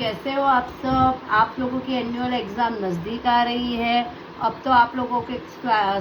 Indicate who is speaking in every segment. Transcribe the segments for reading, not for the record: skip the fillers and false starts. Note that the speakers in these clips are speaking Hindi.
Speaker 1: कैसे हो आप सब। आप लोगों की एनुअल एग्ज़ाम नज़दीक आ रही है। अब तो आप लोगों के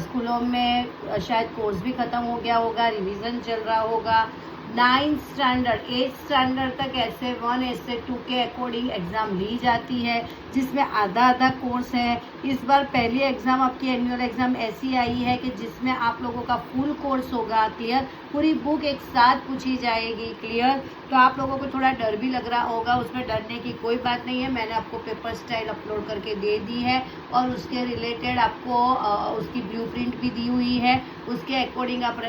Speaker 1: स्कूलों में शायद कोर्स भी ख़त्म हो गया होगा, रिवीजन चल रहा होगा। 9th स्टैंडर्ड 8th स्टैंडर्ड तक essay 1 essay 2 के अकॉर्डिंग एग्ज़ाम ली जाती है, जिसमें आधा आधा कोर्स है। इस बार पहली एग्ज़ाम आपकी एनुअल एग्ज़ाम ऐसी आई है कि जिसमें आप लोगों का फुल कोर्स होगा। क्लियर, पूरी बुक एक साथ पूछी जाएगी। क्लियर, तो आप लोगों को थोड़ा डर भी लग रहा होगा, उसमें डरने की कोई बात नहीं है। मैंने आपको पेपर स्टाइल अपलोड करके दे दी है और उसके रिलेटेड आपको उसकी ब्लूप्रिंट भी दी हुई है। उसके अकॉर्डिंग आप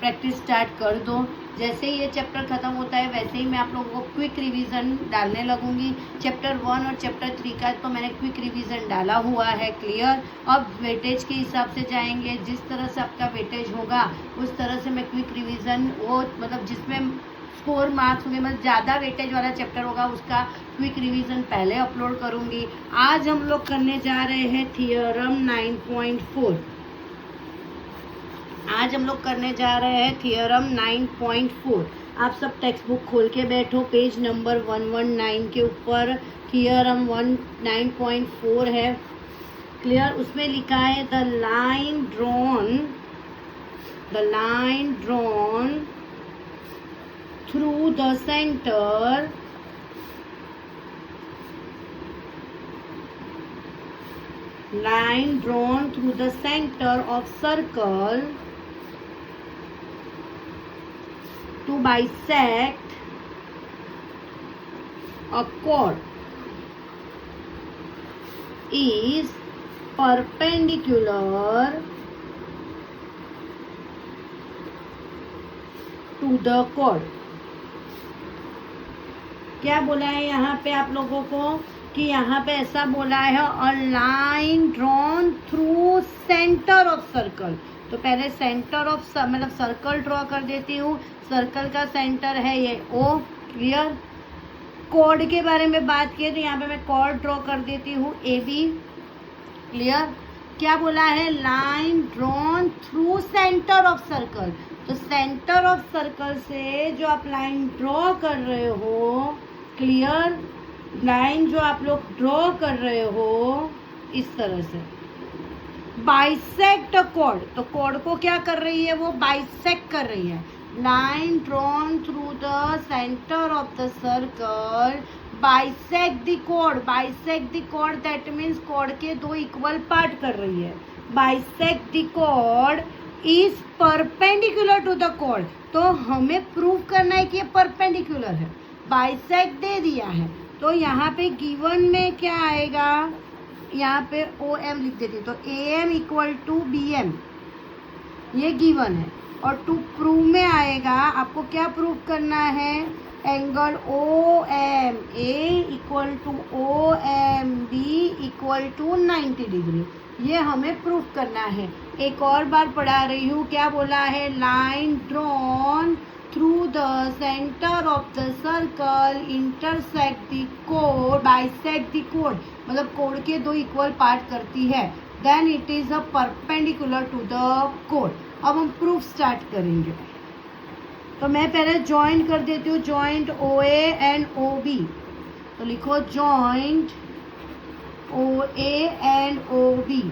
Speaker 1: प्रैक्टिस स्टार्ट कर दो। जैसे ही ये चैप्टर ख़त्म होता है वैसे ही मैं आप लोगों को क्विक रिवीजन डालने लगूंगी। चैप्टर 1 और चैप्टर 3 का तो मैंने क्विक रिवीजन डाला हुआ है। क्लियर, अब वेटेज के हिसाब से जाएंगे। जिस तरह से आपका वेटेज होगा उस तरह से मैं क्विक रिवीजन, वो मतलब जिसमें स्कोर मार्क्स होंगे, मतलब ज़्यादा वेटेज वाला चैप्टर होगा उसका क्विक रिवीजन पहले अपलोड करूँगी। आज हम लोग करने जा रहे हैं थियोरम 9.4। आज हम लोग करने जा रहे हैं थियोरम 9.4। आप सब टेक्स्ट बुक खोल के बैठो, पेज नंबर 119 के ऊपर थियोरम 9.4 है। क्लियर, उसमें लिखा है the line drawn through the centre of circle to bisect a chord is perpendicular to the chord। क्या बोला है यहाँ पे आप लोगों को कि यहाँ पे ऐसा बोला है a line drawn through centre of circle. तो पहले सेंटर ऑफ मतलब सर्कल ड्रॉ कर देती हूँ। सर्कल का सेंटर है ये O। क्लियर, कॉर्ड के बारे में बात किए तो यहाँ पे मैं कॉर्ड ड्रॉ कर देती हूँ AB। क्लियर, क्या बोला है line drawn through centre of circle. तो सेंटर ऑफ सर्कल से जो आप लाइन ड्रॉ कर रहे हो, क्लियर, लाइन जो आप लोग ड्रॉ कर रहे हो इस तरह से बाइसेक्ट कॉर्ड। तो कॉर्ड को क्या कर रही है, वो बाइसेक्ट कर रही है। Line drawn through the centre of the circle bisect the chord that means chord के दो इक्वल पार्ट कर रही है। Bisect the chord is perpendicular to the chord. तो हमें प्रूव करना है कि ये परपेंडिकुलर है। बाइसेक्ट दे दिया है तो यहाँ पे गिवन में क्या आएगा, यहाँ पे OM लिख देती हूँ। तो AM इक्वल टू BM ये गिवन है। और टू प्रूव में आएगा, आपको क्या प्रूव करना है, angle OMA equal to OMB equal to 90 degree. ये हमें प्रूव करना है। एक और बार पढ़ा रही हूँ, क्या बोला है, line drawn through the centre of the circle intersect the code bisect the code, मतलब कोड के दो इक्वल पार्ट करती है। Then it is a perpendicular to the code. अब हम प्रूफ स्टार्ट करेंगे। तो मैं पहले जॉइंट कर देती हूँ, जॉइंट OA एंड OB। तो लिखो joint OA and OB।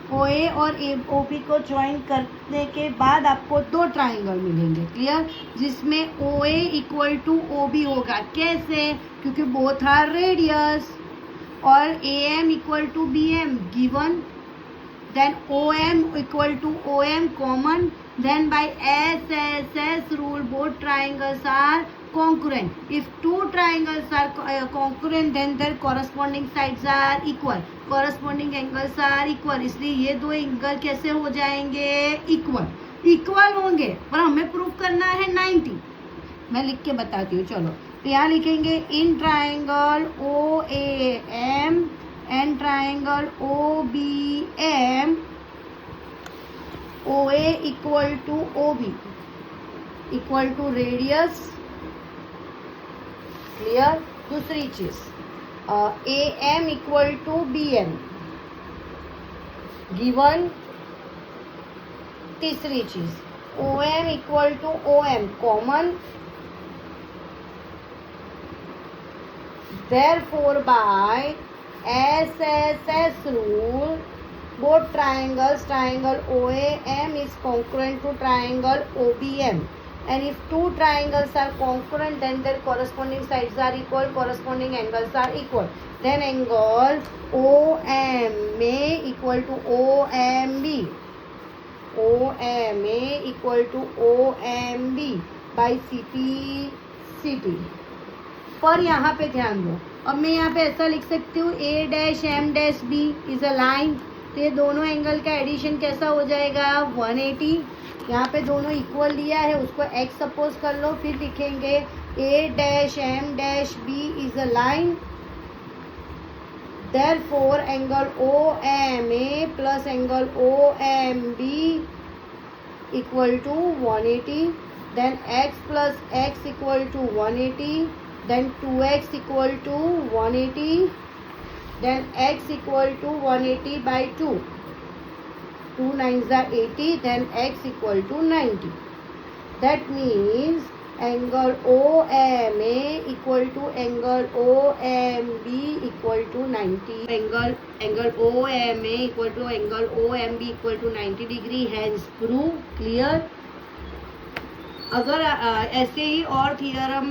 Speaker 1: OA और OB को ज्वाइन करने के बाद आपको दो ट्राइंगल मिलेंगे। क्लियर, जिसमें OA इक्वल टू OB होगा। कैसे, क्योंकि बोथ आर रेडियस। और AM equal to BM given. Then OM equal to OM common. Then by SSS rule both triangles are congruent. If two triangles are congruent then their corresponding sides are equal. Corresponding angles are equal. इसलिए ये दो एंगल कैसे हो जाएंगे, इक्वल होंगे। पर हमें प्रूव करना है 90। मैं लिख के बताती हूँ। चलो, तो यहाँ लिखेंगे in triangle OAM and triangle OBM OA equal to OB equal to radius. Clear, दूसरी चीज AM equal to BM given. तीसरी चीज OM equal to OM common. Therefore, by SSS rule, both triangles, triangle OAM is congruent to triangle OBM. And if two triangles are congruent, then their corresponding sides are equal, corresponding angles are equal. Then angle OMA equal to OMB. OMA equal to OMB by CT. पर यहाँ पे ध्यान दो, अब मैं यहाँ पे ऐसा लिख सकती हूँ A dash M dash B is a line, तो ये दोनों एंगल का एडिशन कैसा हो जाएगा 180. यहाँ पे दोनों इक्वल दिया है, उसको x सपोज कर लो, फिर लिखेंगे A dash M dash B is a line. Therefore, angle OMA plus angle OMB equal to 180. Then x plus x equal to 180. Then 2x equal to 180. Then x equal to 180 by 2. 2 9s are 80. Then x equal to 90. That means angle OMA equal to angle OMB equal to 90. Angle OMA equal to angle OMB equal to 90 degree. Hence prove. Clear? अगर ऐसे ही और थियरम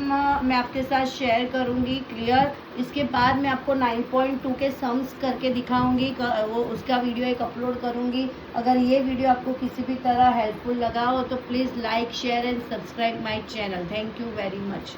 Speaker 1: मैं आपके साथ शेयर करूंगी. क्लियर? इसके बाद मैं आपको 9.2 के सम्स करके दिखाऊंगी, वो उसका वीडियो एक अपलोड करूंगी. अगर ये वीडियो आपको किसी भी तरह हेल्पफुल लगा हो तो please like share and subscribe my channel. Thank you very much.